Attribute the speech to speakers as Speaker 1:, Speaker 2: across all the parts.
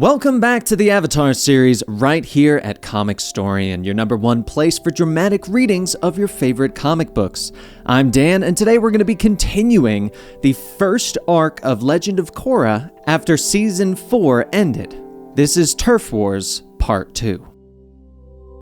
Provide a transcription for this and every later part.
Speaker 1: Welcome back to the Avatar series right here at Comicstorian, your #1 place for dramatic readings of your favorite comic books. I'm Dan, and today we're going to be continuing the first arc of Legend of Korra after Season 4 ended. This is Turf Wars Part 2.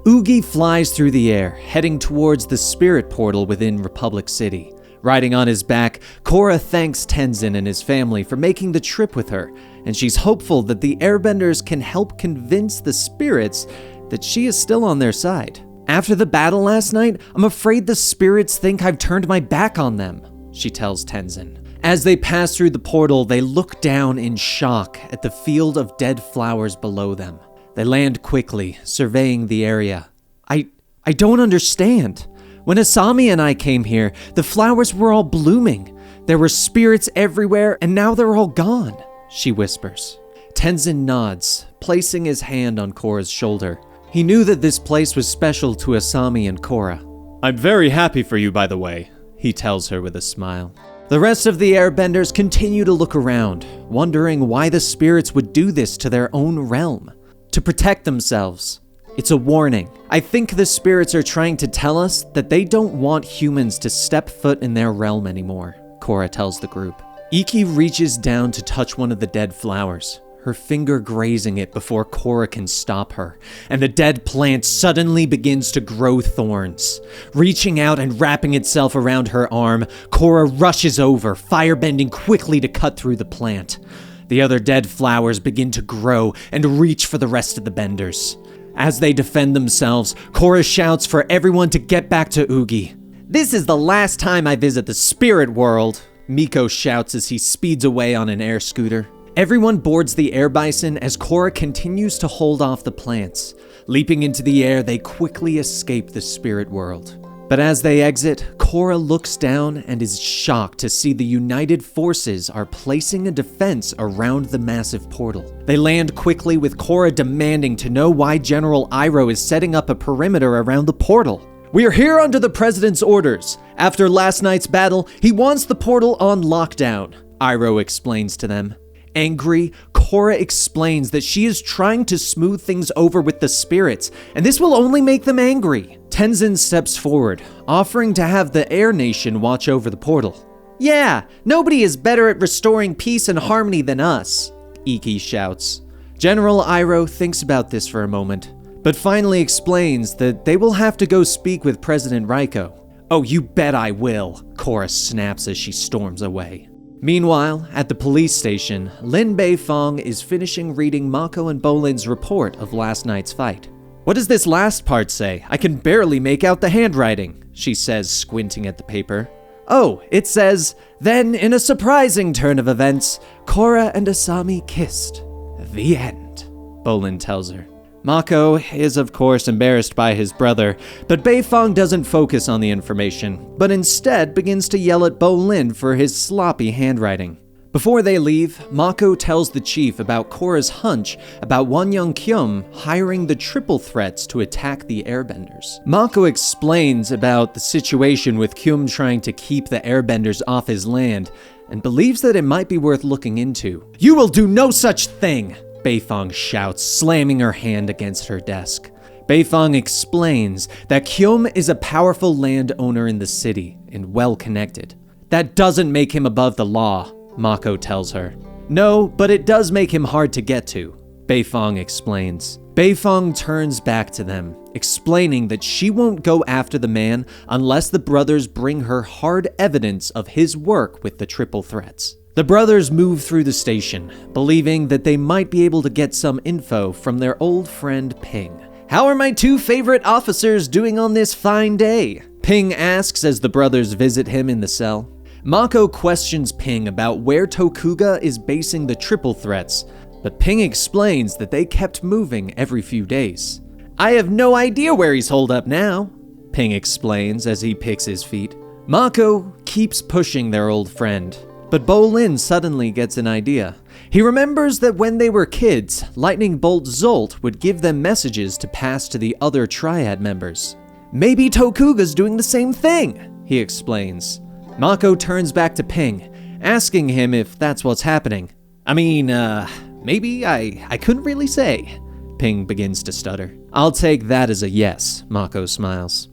Speaker 1: Oogie flies through the air, heading towards the spirit portal within Republic City. Riding on his back, Korra thanks Tenzin and his family for making the trip with her, and she's hopeful that the Airbenders can help convince the spirits that she is still on their side. After the battle last night, I'm afraid the spirits think I've turned my back on them, she tells Tenzin. As they pass through the portal, they look down in shock at the field of dead flowers below them. They land quickly, surveying the area. I don't understand. When Asami and I came here, the flowers were all blooming. There were spirits everywhere, and now they're all gone, she whispers. Tenzin nods, placing his hand on Korra's shoulder. He knew that this place was special to Asami and Korra. I'm very happy for you, by the way, he tells her with a smile. The rest of the Airbenders continue to look around, wondering why the spirits would do this to their own realm. To protect themselves. It's a warning. I think the spirits are trying to tell us that they don't want humans to step foot in their realm anymore, Korra tells the group. Ikki reaches down to touch one of the dead flowers, her finger grazing it before Korra can stop her, and the dead plant suddenly begins to grow thorns. Reaching out and wrapping itself around her arm, Korra rushes over, firebending quickly to cut through the plant. The other dead flowers begin to grow and reach for the rest of the benders. As they defend themselves, Korra shouts for everyone to get back to Oogie. This is the last time I visit the spirit world, Miko shouts as he speeds away on an air scooter. Everyone boards the air bison as Korra continues to hold off the plants. Leaping into the air, they quickly escape the spirit world. But as they exit, Korra looks down and is shocked to see the united forces are placing a defense around the massive portal. They land quickly with Korra demanding to know why General Iroh is setting up a perimeter around the portal. We are here under the president's orders. After last night's battle, he wants the portal on lockdown, Iroh explains to them. Angry, Korra explains that she is trying to smooth things over with the spirits, and this will only make them angry. Tenzin steps forward, offering to have the Air Nation watch over the portal. Yeah, nobody is better at restoring peace and harmony than us, Ikki shouts. General Iroh thinks about this for a moment, but finally explains that they will have to go speak with President Raiko. Oh, you bet I will, Korra snaps as she storms away. Meanwhile, at the police station, Lin Beifong is finishing reading Mako and Bolin's report of last night's fight. What does this last part say? I can barely make out the handwriting, she says, squinting at the paper. Oh, it says, then in a surprising turn of events, Korra and Asami kissed. The end, Bolin tells her. Mako is of course embarrassed by his brother, but Beifong doesn't focus on the information, but instead begins to yell at Bolin for his sloppy handwriting. Before they leave, Mako tells the chief about Korra's hunch about Wonyoung Kyum hiring the triple threats to attack the Airbenders. Mako explains about the situation with Kyum trying to keep the Airbenders off his land, and believes that it might be worth looking into. You will do no such thing! Beifong shouts, slamming her hand against her desk. Beifong explains that Kyum is a powerful landowner in the city and well-connected. That doesn't make him above the law, Mako tells her. No, but it does make him hard to get to, Beifong explains. Beifong turns back to them, explaining that she won't go after the man unless the brothers bring her hard evidence of his work with the triple threats. The brothers move through the station, believing that they might be able to get some info from their old friend Ping. How are my two favorite officers doing on this fine day? Ping asks as the brothers visit him in the cell. Mako questions Ping about where Tokuga is basing the triple threats, but Ping explains that they kept moving every few days. I have no idea where he's holed up now, Ping explains as he picks his feet. Mako keeps pushing their old friend. But Bolin suddenly gets an idea. He remembers that when they were kids, Lightning Bolt Zolt would give them messages to pass to the other Triad members. Maybe Tokuga's doing the same thing, he explains. Mako turns back to Ping, asking him if that's what's happening. I mean, maybe, I couldn't really say. Ping begins to stutter. I'll take that as a yes, Mako smiles.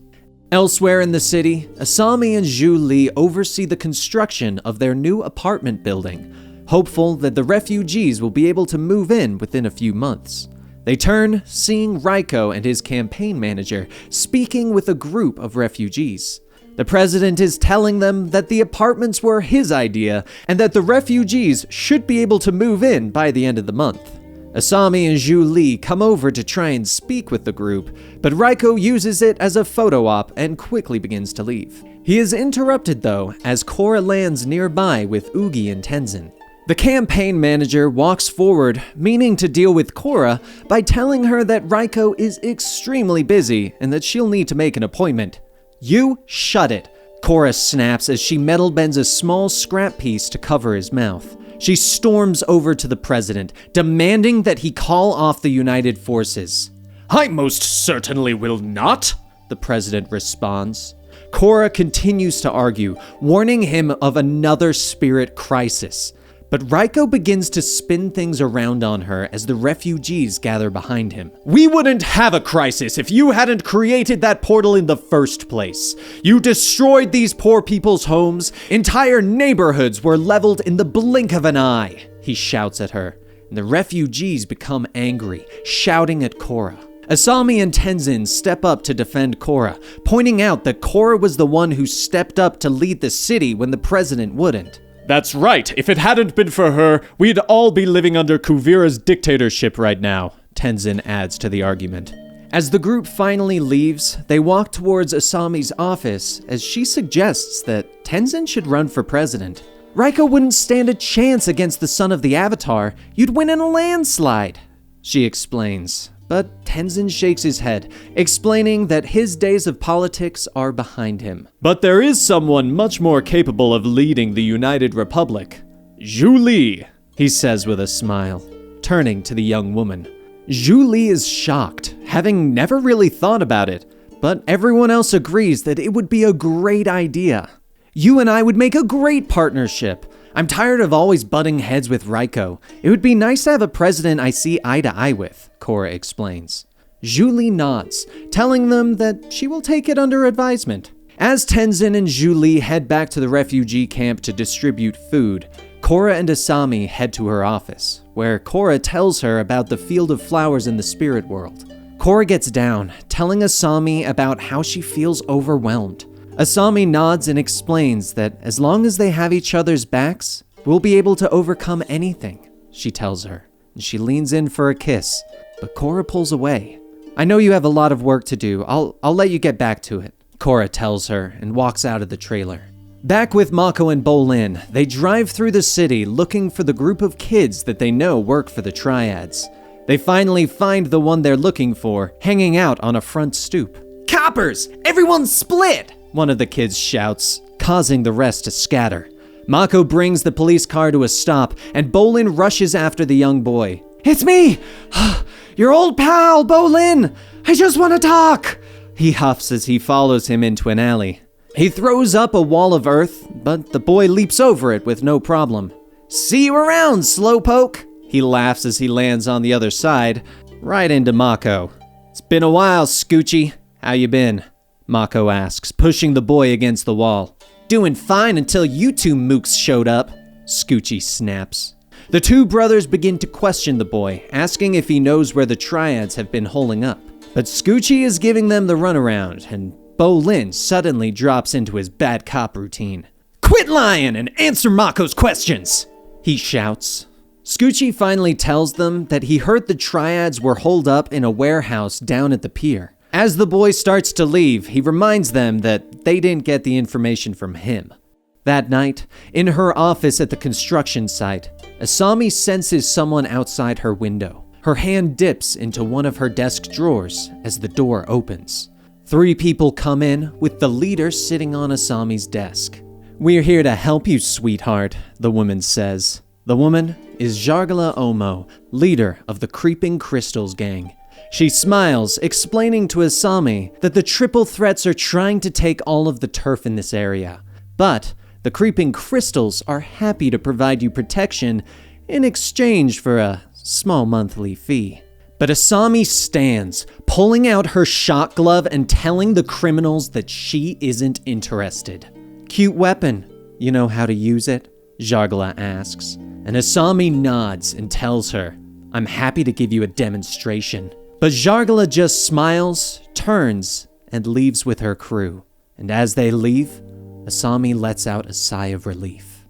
Speaker 1: Elsewhere in the city, Asami and Zhu Li oversee the construction of their new apartment building, hopeful that the refugees will be able to move in within a few months. They turn, seeing Raiko and his campaign manager speaking with a group of refugees. The president is telling them that the apartments were his idea and that the refugees should be able to move in by the end of the month. Asami and Zhu Li come over to try and speak with the group, but Raiko uses it as a photo op and quickly begins to leave. He is interrupted though, as Korra lands nearby with Ugi and Tenzin. The campaign manager walks forward, meaning to deal with Korra by telling her that Raiko is extremely busy and that she'll need to make an appointment. You shut it, Korra snaps as she metal bends a small scrap piece to cover his mouth. She storms over to the president, demanding that he call off the United Forces.
Speaker 2: I most certainly will not,
Speaker 1: the president responds. Korra continues to argue, warning him of another spirit crisis. But Raiko begins to spin things around on her as the refugees gather behind him.
Speaker 2: We wouldn't have a crisis if you hadn't created that portal in the first place. You destroyed these poor people's homes. Entire neighborhoods were leveled in the blink of an eye, he shouts at her. And the refugees become angry, shouting at Korra. Asami and Tenzin step up to defend Korra, pointing out that Korra was the one who stepped up to lead the city when the president wouldn't. That's right. If it hadn't been for her, we'd all be living under Kuvira's dictatorship right now,
Speaker 1: Tenzin adds to the argument. As the group finally leaves, they walk towards Asami's office as she suggests that Tenzin should run for president. Raiko wouldn't stand a chance against the son of the Avatar. You'd win in a landslide, she explains. But Tenzin shakes his head, explaining that his days of politics are behind him.
Speaker 2: But there is someone much more capable of leading the United Republic. Zhu Li,
Speaker 1: he says with a smile, turning to the young woman. Zhu Li is shocked, having never really thought about it, but everyone else agrees that it would be a great idea. You and I would make a great partnership. I'm tired of always butting heads with Raiko. It would be nice to have a president I see eye to eye with, Korra explains. Zhu Li nods, telling them that she will take it under advisement. As Tenzin and Zhu Li head back to the refugee camp to distribute food, Korra and Asami head to her office, where Korra tells her about the field of flowers in the spirit world. Korra gets down, telling Asami about how she feels overwhelmed. Asami nods and explains that as long as they have each other's backs, we'll be able to overcome anything, she tells her. And she leans in for a kiss, but Korra pulls away. I know you have a lot of work to do. I'll let you get back to it, Korra tells her and walks out of the trailer. Back with Mako and Bolin, they drive through the city looking for the group of kids that they know work for the Triads. They finally find the one they're looking for, hanging out on a front stoop. Coppers! Everyone split! One of the kids shouts, causing the rest to scatter. Mako brings the police car to a stop, and Bolin rushes after the young boy. It's me! Your old pal, Bolin! I just want to talk! He huffs as he follows him into an alley. He throws up a wall of earth, but the boy leaps over it with no problem. See you around, slowpoke! He laughs as he lands on the other side, right into Mako. It's been a while, Scoochie. How you been? Mako asks, pushing the boy against the wall. Doing fine until you two mooks showed up, Scoochie snaps. The two brothers begin to question the boy, asking if he knows where the Triads have been holing up. But Scoochie is giving them the runaround, and Bolin suddenly drops into his bad cop routine. Quit lying and answer Mako's questions, he shouts. Scoochie finally tells them that he heard the Triads were holed up in a warehouse down at the pier. As the boy starts to leave, he reminds them that they didn't get the information from him. That night, in her office at the construction site, Asami senses someone outside her window. Her hand dips into one of her desk drawers as the door opens. 3 people come in, with the leader sitting on Asami's desk. We're here to help you, sweetheart, the woman says. The woman is Jargala Omo, leader of the Creeping Crystals gang. She smiles, explaining to Asami that the triple threats are trying to take all of the turf in this area. But the Creeping Crystals are happy to provide you protection in exchange for a small monthly fee. But Asami stands, pulling out her shot glove and telling the criminals that she isn't interested. Cute weapon. You know how to use it? Jargala asks. And Asami nods and tells her, I'm happy to give you a demonstration. But Jargala just smiles, turns, and leaves with her crew. And as they leave, Asami lets out a sigh of relief.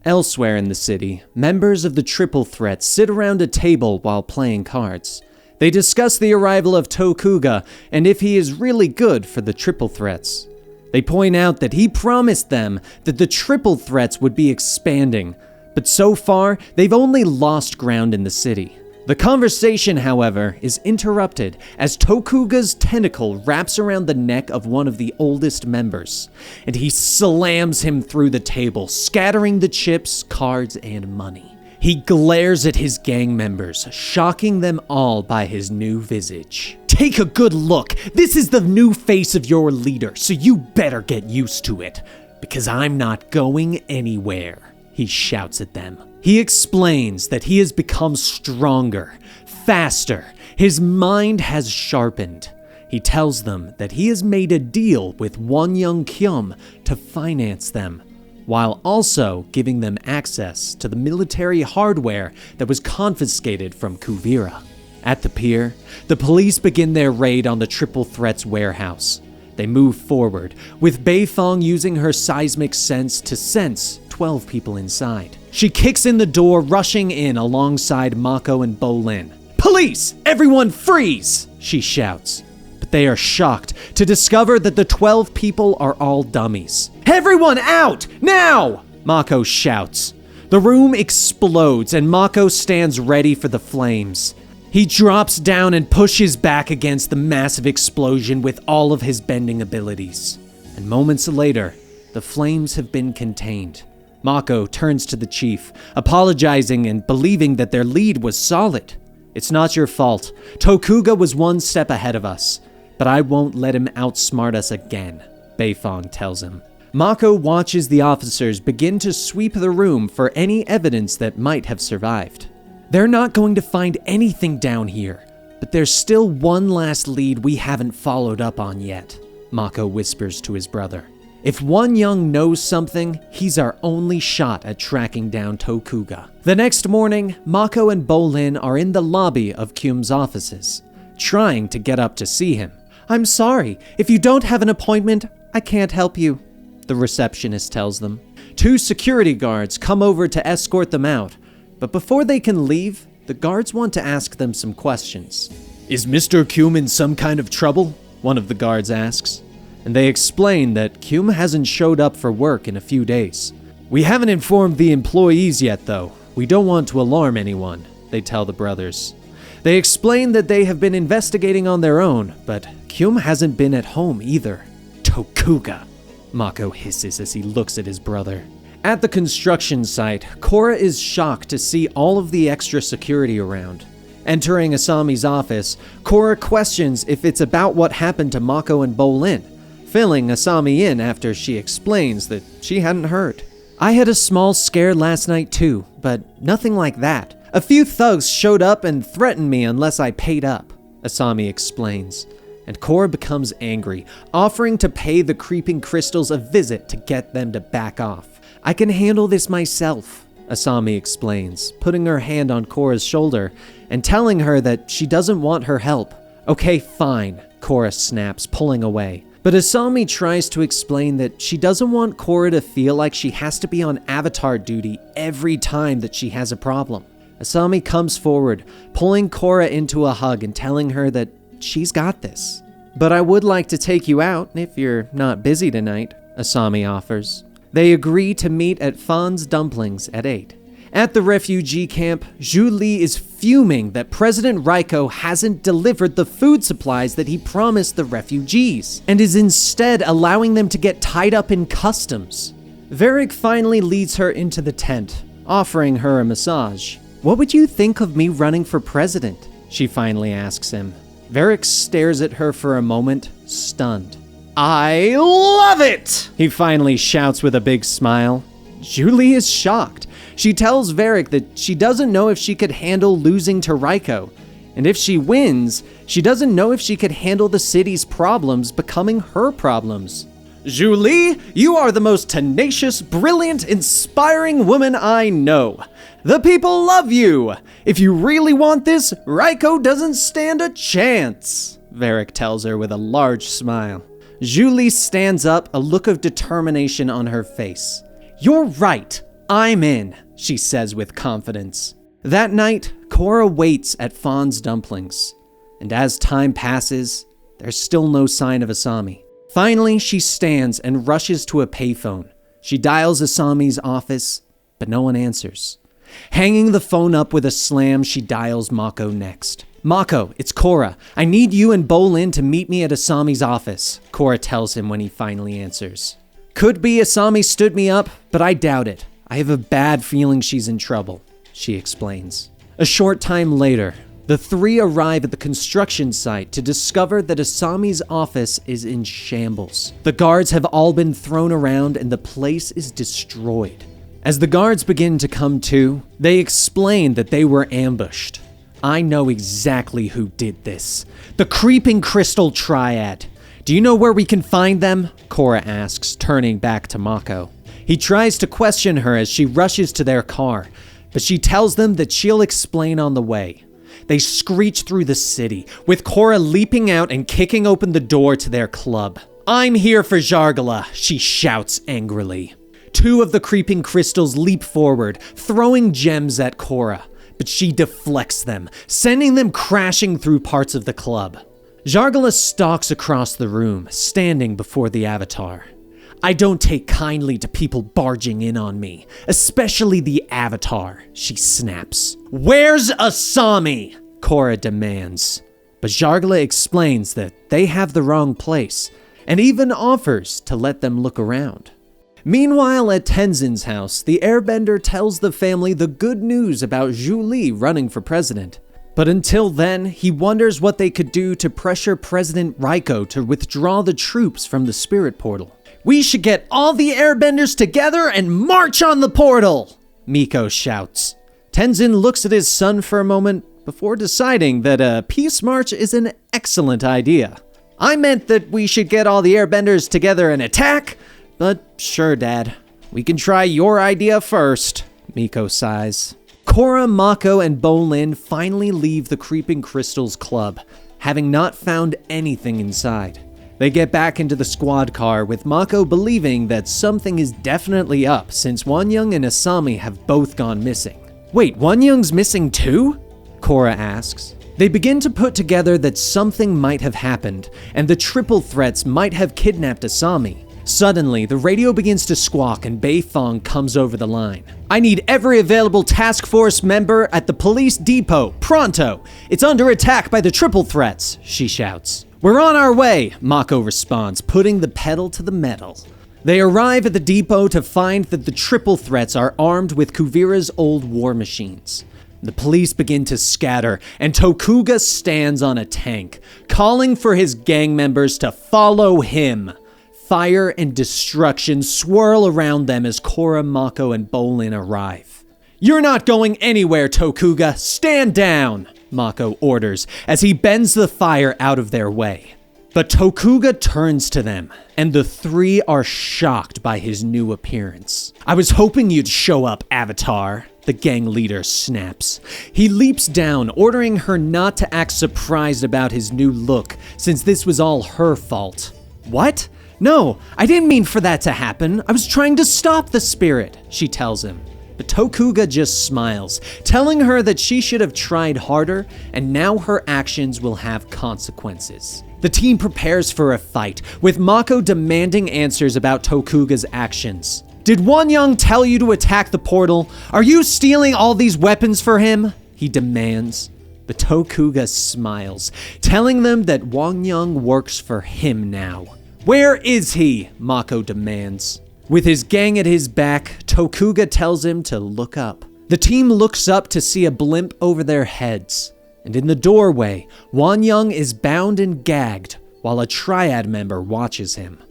Speaker 1: Elsewhere in the city, members of the Triple Threat sit around a table while playing cards. They discuss the arrival of Tokuga and if he is really good for the Triple Threats. They point out that he promised them that the Triple Threats would be expanding, but so far, they've only lost ground in the city. The conversation, however, is interrupted as Tokuga's tentacle wraps around the neck of one of the oldest members, and he slams him through the table, scattering the chips, cards, and money. He glares at his gang members, shocking them all by his new visage. Take a good look. This is the new face of your leader, so you better get used to it, because I'm not going anywhere, he shouts at them. He explains that he has become stronger, faster. His mind has sharpened. He tells them that he has made a deal with Won Young Kyum to finance them, while also giving them access to the military hardware that was confiscated from Kuvira. At the pier, the police begin their raid on the Triple Threat's warehouse. They move forward, with Beifong using her seismic sense to sense 12 people inside. She kicks in the door, rushing in alongside Mako and Bolin. Police! Everyone freeze! She shouts. But they are shocked to discover that the 12 people are all dummies. Everyone out! Now! Mako shouts. The room explodes and Mako stands ready for the flames. He drops down and pushes back against the massive explosion with all of his bending abilities. And moments later, the flames have been contained. Mako turns to the chief, apologizing and believing that their lead was solid. It's not your fault. Tokuga was one step ahead of us, but I won't let him outsmart us again, Beifong tells him. Mako watches the officers begin to sweep the room for any evidence that might have survived. They're not going to find anything down here, but there's still one last lead we haven't followed up on yet, Mako whispers to his brother. If Won Young knows something, he's our only shot at tracking down Tokuga. The next morning, Mako and Bolin are in the lobby of Kyum's offices, trying to get up to see him. I'm sorry, if you don't have an appointment, I can't help you, the receptionist tells them. 2 security guards come over to escort them out, but before they can leave, the guards want to ask them some questions. Is Mr. Kyum in some kind of trouble? One of the guards asks. And they explain that Kyum hasn't showed up for work in a few days. We haven't informed the employees yet, though. We don't want to alarm anyone, they tell the brothers. They explain that they have been investigating on their own, but Kyum hasn't been at home either. Tokuga, Mako hisses as he looks at his brother. At the construction site, Korra is shocked to see all of the extra security around. Entering Asami's office, Korra questions if it's about what happened to Mako and Bolin, filling Asami in after she explains that she hadn't heard. I had a small scare last night too, but nothing like that. A few thugs showed up and threatened me unless I paid up, Asami explains. And Korra becomes angry, offering to pay the creeping crystals a visit to get them to back off. I can handle this myself, Asami explains, putting her hand on Korra's shoulder and telling her that she doesn't want her help. Okay, fine, Korra snaps, pulling away. But Asami tries to explain that she doesn't want Korra to feel like she has to be on avatar duty every time that she has a problem. Asami comes forward, pulling Korra into a hug and telling her that she's got this. But I would like to take you out if you're not busy tonight, Asami offers. They agree to meet at Fawn's Dumplings at 8. At the refugee camp, Zhu Li is fuming that President Raiko hasn't delivered the food supplies that he promised the refugees, and is instead allowing them to get tied up in customs. Varric finally leads her into the tent, offering her a massage. What would you think of me running for president? She finally asks him. Varric stares at her for a moment, stunned. I love it! He finally shouts with a big smile. Zhu Li is shocked. She tells Varric that she doesn't know if she could handle losing to Raiko, and if she wins, she doesn't know if she could handle the city's problems becoming her problems. Zhu Li, you are the most tenacious, brilliant, inspiring woman I know. The people love you. If you really want this, Raiko doesn't stand a chance, Varric tells her with a large smile. Zhu Li stands up, a look of determination on her face. You're right. I'm in, she says with confidence. That night, Korra waits at Fawn's dumplings, and as time passes, there's still no sign of Asami. Finally, she stands and rushes to a payphone. She dials Asami's office, but no one answers. Hanging the phone up with a slam, she dials Mako next. Mako, it's Korra. I need you and Bolin to meet me at Asami's office, Korra tells him when he finally answers. Could be Asami stood me up, but I doubt it. I have a bad feeling she's in trouble, she explains. A short time later, the three arrive at the construction site to discover that Asami's office is in shambles. The guards have all been thrown around and the place is destroyed. As the guards begin to come to, they explain that they were ambushed. I know exactly who did this. The Creeping Crystal Triad. Do you know where we can find them? Korra asks, turning back to Mako. He tries to question her as she rushes to their car, but she tells them that she'll explain on the way. They screech through the city, with Korra leaping out and kicking open the door to their club. I'm here for Jargala, she shouts angrily. Two of the creeping crystals leap forward, throwing gems at Korra, but she deflects them, sending them crashing through parts of the club. Jargala stalks across the room, standing before the Avatar. I don't take kindly to people barging in on me, especially the Avatar, she snaps. Where's Asami? Korra demands. But Jargala explains that they have the wrong place, and even offers to let them look around. Meanwhile, at Tenzin's house, the Airbender tells the family the good news about Zhu Li running for president. But until then, he wonders what they could do to pressure President Raiko to withdraw the troops from the spirit portal. We should get all the Airbenders together and march on the portal, Miko shouts. Tenzin looks at his son for a moment before deciding that a peace march is an excellent idea. I meant that we should get all the Airbenders together and attack, but sure, Dad. We can try your idea first, Miko sighs. Korra, Mako, and Bolin finally leave the Creeping Crystals Club, having not found anything inside. They get back into the squad car, with Mako believing that something is definitely up since Wonyoung and Asami have both gone missing. Wait, Wonyoung's missing too? Korra asks. They begin to put together that something might have happened, and the triple threats might have kidnapped Asami. Suddenly, the radio begins to squawk and Bei Fong comes over the line. I need every available task force member at the police depot, pronto! It's under attack by the triple threats, she shouts. We're on our way, Mako responds, putting the pedal to the metal. They arrive at the depot to find that the triple threats are armed with Kuvira's old war machines. The police begin to scatter, and Tokuga stands on a tank, calling for his gang members to follow him. Fire and destruction swirl around them as Korra, Mako, and Bolin arrive. You're not going anywhere, Tokuga. Stand down, Mako orders as he bends the fire out of their way. But Tokuga turns to them, and the three are shocked by his new appearance. I was hoping you'd show up, Avatar, the gang leader snaps. He leaps down, ordering her not to act surprised about his new look, since this was all her fault. What? No, I didn't mean for that to happen. I was trying to stop the spirit, she tells him. But Tokuga just smiles, telling her that she should have tried harder, and now her actions will have consequences. The team prepares for a fight, with Mako demanding answers about Tokuga's actions. Did Wonyoung tell you to attack the portal? Are you stealing all these weapons for him? He demands. But Tokuga smiles, telling them that Wonyoung works for him now. Where is he? Mako demands. With his gang at his back, Tokuga tells him to look up. The team looks up to see a blimp over their heads. And in the doorway, Wonyoung is bound and gagged, while a Triad member watches him.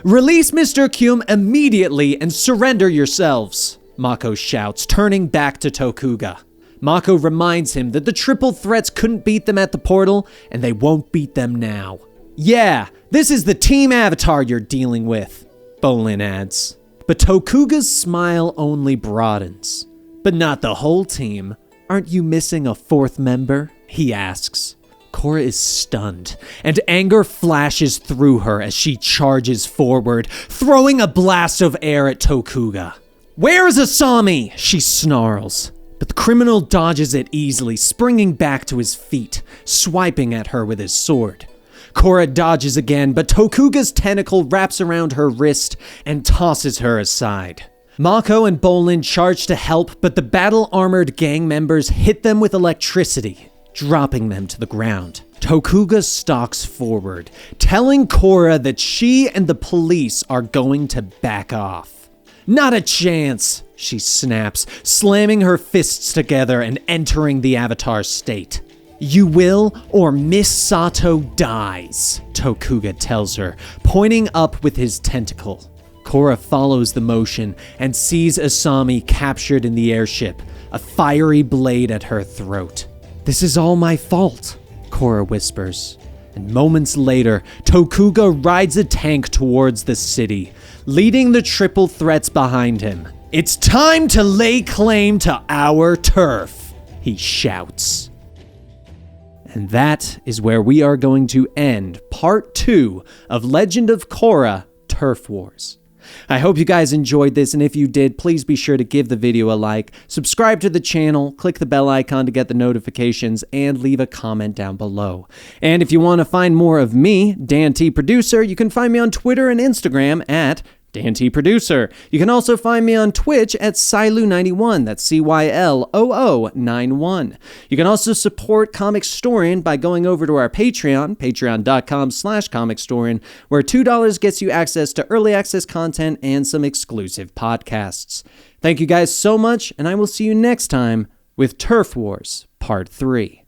Speaker 1: Release Mr. Kyum immediately and surrender yourselves,
Speaker 2: Mako shouts, turning back to Tokuga. Mako reminds him that the triple threats couldn't beat them at the portal, and they won't beat them now. Yeah, this is the Team Avatar you're dealing with, Bolin adds. But Tokuga's smile only broadens. But not the whole team. Aren't you missing a fourth member? He asks. Korra is stunned, and anger flashes through her as she charges forward, throwing a blast of air at Tokuga. Where is Asami? She snarls. But the criminal dodges it easily, springing back to his feet, swiping at her with his sword. Korra dodges again, but Tokuga's tentacle wraps around her wrist and tosses her aside. Mako and Bolin charge to help, but the battle-armored gang members hit them with electricity, dropping them to the ground. Tokuga stalks forward, telling Korra that she and the police are going to back off. Not a chance, she snaps, slamming her fists together and entering the Avatar state. You will, or Miss Sato dies, Tokuga tells her, pointing up with his tentacle. Korra follows the motion and sees Asami captured in the airship, a fiery blade at her throat. This is all my fault, Korra whispers. And moments later, Tokuga rides a tank towards the city, leading the triple threats behind him. It's time to lay claim to our turf, he shouts. And that is where we are going to end part 2 of Legend of Korra Turf Wars. I hope you guys enjoyed this, and if you did, please be sure to give the video a like, subscribe to the channel, click the bell icon to get the notifications, and leave a comment down below. And if you want to find more of me, Dan T. Producer, you can find me on Twitter and Instagram at Dan T. Producer. You can also find me on Twitch at Cyloo91, that's CYLOO91. You can also support Comicstorian by going over to our Patreon, patreon.com/Comicstorian, where $2 gets you access to early access content and some exclusive podcasts. Thank you guys so much, and I will see you next time with Turf Wars Part 3.